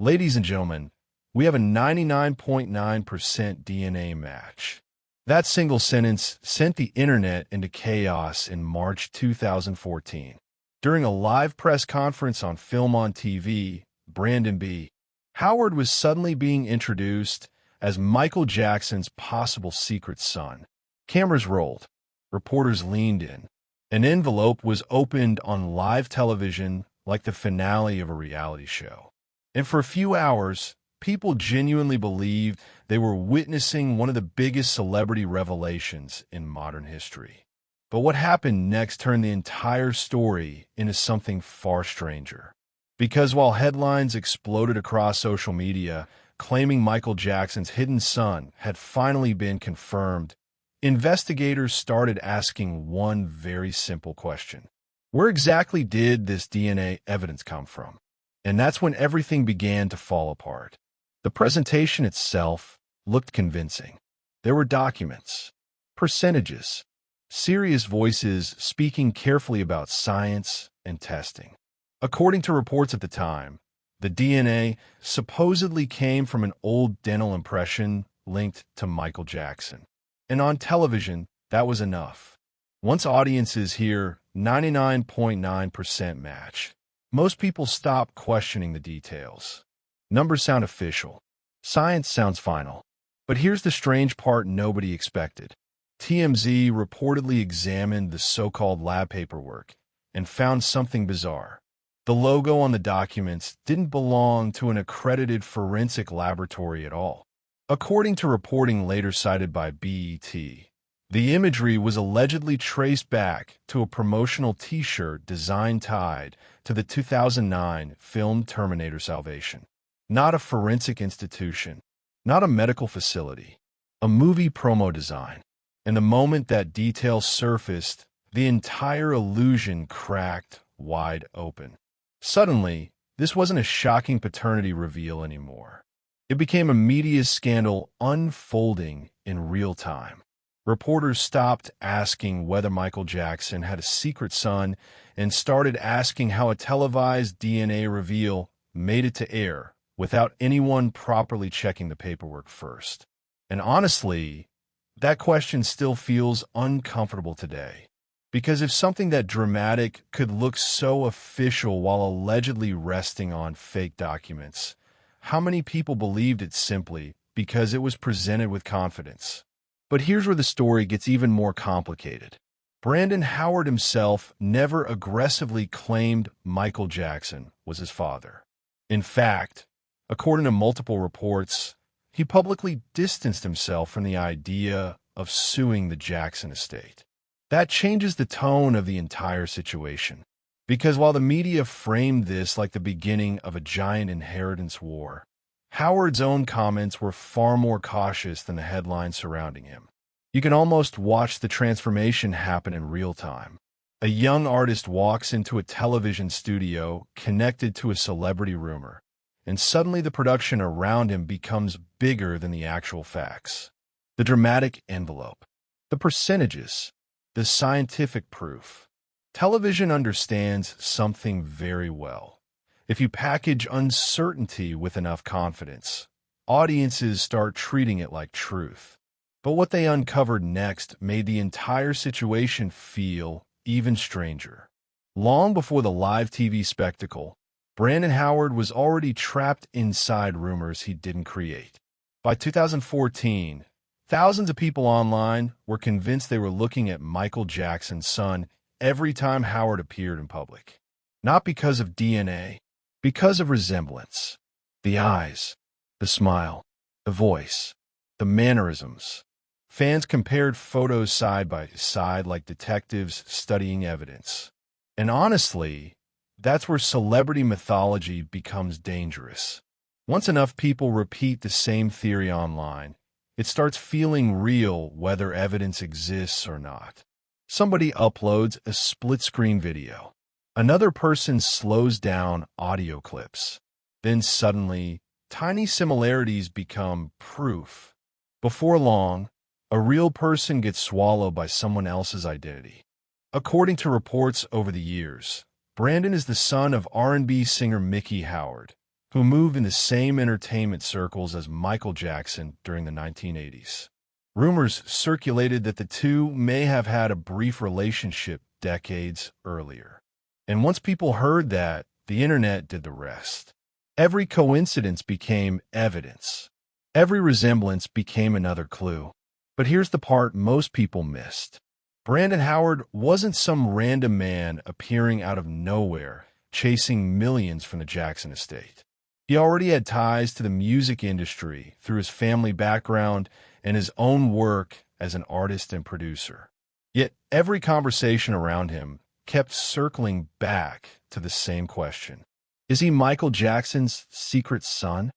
Ladies and gentlemen, we have a 99.9% DNA match. That single sentence sent the internet into chaos in March 2014. During a live press conference on Film on TV, Brandon B. Howard was suddenly being introduced as Michael Jackson's possible secret son. Cameras rolled. Reporters leaned in. An envelope was opened on live television like the finale of a reality show. And for a few hours, people genuinely believed they were witnessing one of the biggest celebrity revelations in modern history. But what happened next turned the entire story into something far stranger. Because while headlines exploded across social media claiming Michael Jackson's hidden son had finally been confirmed, investigators started asking one very simple question. Where exactly did this DNA evidence come from? And that's when everything began to fall apart. The presentation itself looked convincing. There were documents, percentages, serious voices speaking carefully about science and testing. According to reports at the time, the DNA supposedly came from an old dental impression linked to Michael Jackson. And on television, that was enough. Once audiences hear 99.9% match, most people stop questioning the details. Numbers sound official. Science sounds final. But here's the strange part nobody expected. TMZ reportedly examined the so-called lab paperwork and found something bizarre. The logo on the documents didn't belong to an accredited forensic laboratory at all. According to reporting later cited by BET, the imagery was allegedly traced back to a promotional T-shirt design tied to the 2009 film Terminator Salvation. Not a forensic institution, not a medical facility, a movie promo design. And the moment that detail surfaced, the entire illusion cracked wide open. Suddenly, this wasn't a shocking paternity reveal anymore. It became a media scandal unfolding in real time. Reporters stopped asking whether Michael Jackson had a secret son and started asking how a televised DNA reveal made it to air without anyone properly checking the paperwork first. And honestly, that question still feels uncomfortable today. Because if something that dramatic could look so official while allegedly resting on fake documents, how many people believed it simply because it was presented with confidence? But here's where the story gets even more complicated. Brandon Howard himself never aggressively claimed Michael Jackson was his father. In fact, according to multiple reports, he publicly distanced himself from the idea of suing the Jackson estate. That changes the tone of the entire situation. Because while the media framed this like the beginning of a giant inheritance war, Howard's own comments were far more cautious than the headlines surrounding him. You can almost watch the transformation happen in real time. A young artist walks into a television studio connected to a celebrity rumor, and suddenly the production around him becomes bigger than the actual facts. The dramatic envelope, the percentages, the scientific proof. Television understands something very well. If you package uncertainty with enough confidence, audiences start treating it like truth. But what they uncovered next made the entire situation feel even stranger. Long before the live TV spectacle, Brandon Howard was already trapped inside rumors he didn't create. By 2014, thousands of people online were convinced they were looking at Michael Jackson's son every time Howard appeared in public. Not because of DNA, because of resemblance. The eyes, the smile, the voice, the mannerisms. Fans compared photos side by side like detectives studying evidence. And honestly, that's where celebrity mythology becomes dangerous. Once enough people repeat the same theory online, it starts feeling real whether evidence exists or not. Somebody uploads a split-screen video. Another person slows down audio clips. Then suddenly, tiny similarities become proof. Before long, a real person gets swallowed by someone else's identity. According to reports over the years, Brandon is the son of R&B singer Miki Howard, who moved in the same entertainment circles as Michael Jackson during the 1980s. Rumors circulated that the two may have had a brief relationship decades earlier. And once people heard that, the internet did the rest. Every coincidence became evidence. Every resemblance became another clue. But here's the part most people missed. Brandon Howard wasn't some random man appearing out of nowhere, chasing millions from the Jackson estate. He already had ties to the music industry through his family background and his own work as an artist and producer. Yet every conversation around him kept circling back to the same question. Is he Michael Jackson's secret son?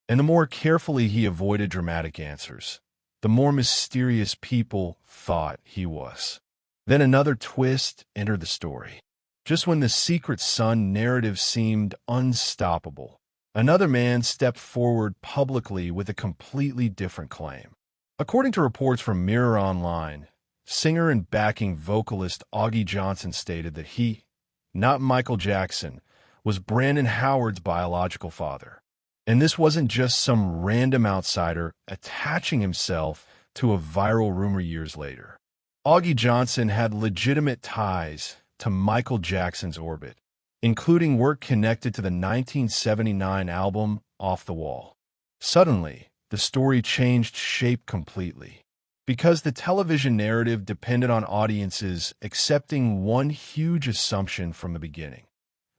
And the more carefully he avoided dramatic answers, the more mysterious people thought he was. Then another twist entered the story. Just when the secret son narrative seemed unstoppable, another man stepped forward publicly with a completely different claim. According to reports from Mirror Online, singer and backing vocalist Augie Johnson stated that he, not Michael Jackson, was Brandon Howard's biological father. And this wasn't just some random outsider attaching himself to a viral rumor years later. Augie Johnson had legitimate ties to Michael Jackson's orbit, including work connected to the 1979 album Off the Wall. Suddenly, the story changed shape completely, because the television narrative depended on audiences accepting one huge assumption from the beginning: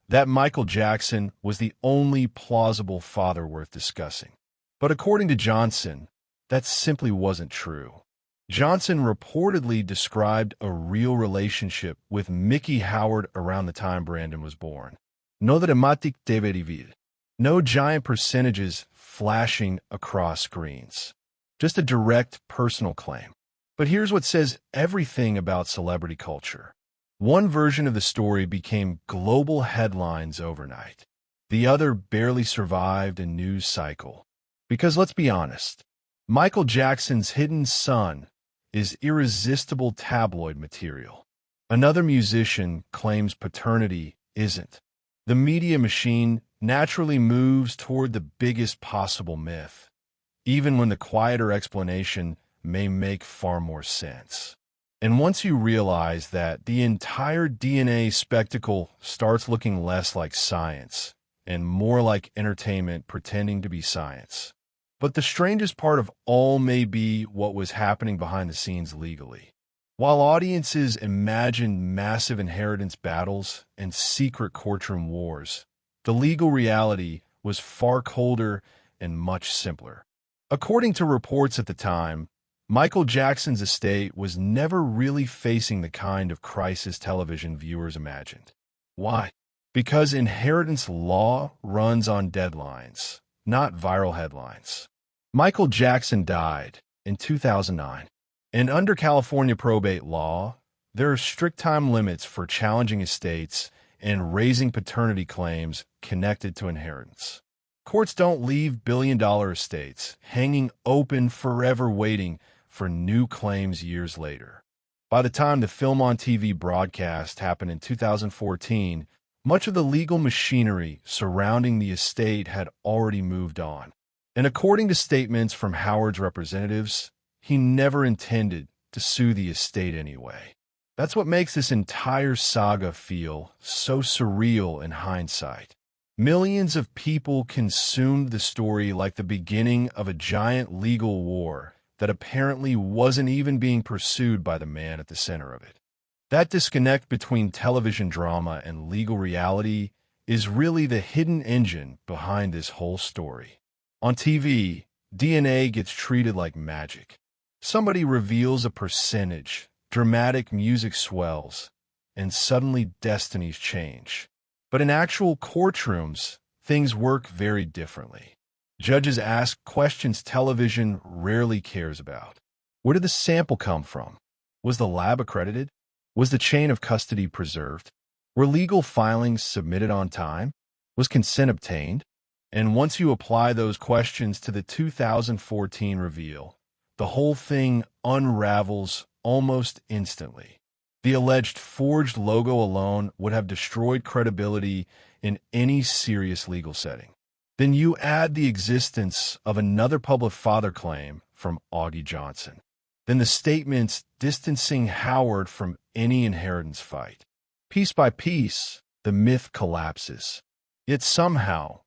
that Michael Jackson was the only plausible father worth discussing. But according to Johnson, that simply wasn't true. Johnson reportedly described a real relationship with Mickey Howard around the time Brandon was born. No dramatic TV reveal. No giant percentages flashing across screens. Just a direct personal claim. But here's what says everything about celebrity culture. One version of the story became global headlines overnight. The other barely survived a news cycle. Because let's be honest, Michael Jackson's hidden son is irresistible tabloid material. Another musician claims paternity isn't. The media machine naturally moves toward the biggest possible myth, even when the quieter explanation may make far more sense. And once you realize that, the entire DNA spectacle starts looking less like science and more like entertainment pretending to be science. But the strangest part of all may be what was happening behind the scenes legally. While audiences imagined massive inheritance battles and secret courtroom wars, the legal reality was far colder and much simpler. According to reports at the time, Michael Jackson's estate was never really facing the kind of crisis television viewers imagined. Why? Because inheritance law runs on deadlines, not viral headlines. Michael Jackson died in 2009, and under California probate law, there are strict time limits for challenging estates and raising paternity claims connected to inheritance. Courts don't leave billion-dollar estates hanging open forever waiting for new claims years later. By the time the Film on TV broadcast happened in 2014, much of the legal machinery surrounding the estate had already moved on. And according to statements from Howard's representatives, he never intended to sue the estate anyway. That's what makes this entire saga feel so surreal in hindsight. Millions of people consumed the story like the beginning of a giant legal war that apparently wasn't even being pursued by the man at the center of it. That disconnect between television drama and legal reality is really the hidden engine behind this whole story. On TV, DNA gets treated like magic. Somebody reveals a percentage, dramatic music swells, and suddenly destinies change. But in actual courtrooms, things work very differently. Judges ask questions television rarely cares about. Where did the sample come from? Was the lab accredited? Was the chain of custody preserved? Were legal filings submitted on time? Was consent obtained? And once you apply those questions to the 2014 reveal, the whole thing unravels almost instantly. The alleged forged logo alone would have destroyed credibility in any serious legal setting. Then you add the existence of another public father claim from Augie Johnson. Then the statements distancing Howard from any inheritance fight. Piece by piece, the myth collapses. Yet somehow,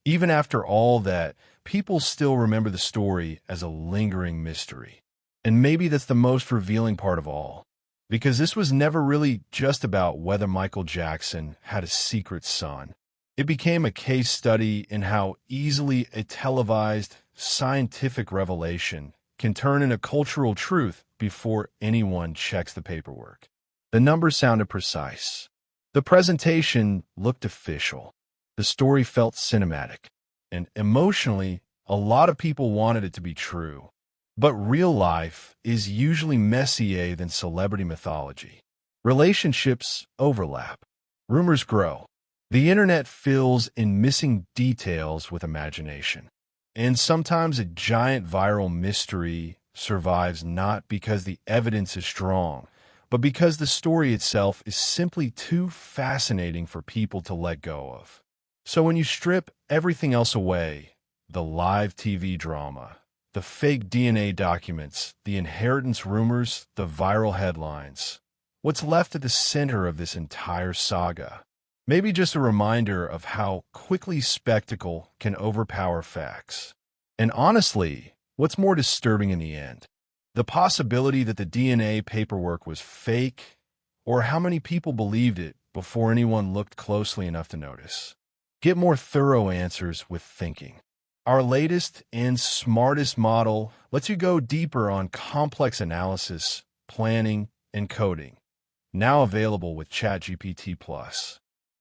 even after all that, people still remember the story as a lingering mystery. And maybe that's the most revealing part of all, because this was never really just about whether Michael Jackson had a secret son. It became a case study in how easily a televised scientific revelation can turn into cultural truth before anyone checks the paperwork. The numbers sounded precise. The presentation looked official. The story felt cinematic. And emotionally, a lot of people wanted it to be true. But real life is usually messier than celebrity mythology. Relationships overlap. Rumors grow. The internet fills in missing details with imagination. And sometimes a giant viral mystery survives not because the evidence is strong, but because the story itself is simply too fascinating for people to let go of. So when you strip everything else away, the live TV drama, the fake DNA documents, the inheritance rumors, the viral headlines, what's left at the center of this entire saga? Maybe just a reminder of how quickly spectacle can overpower facts. And honestly, what's more disturbing in the end? The possibility that the DNA paperwork was fake, or how many people believed it before anyone looked closely enough to notice. Get more thorough answers with thinking. Our latest and smartest model lets you go deeper on complex analysis, planning, and coding. Now available with ChatGPT Plus.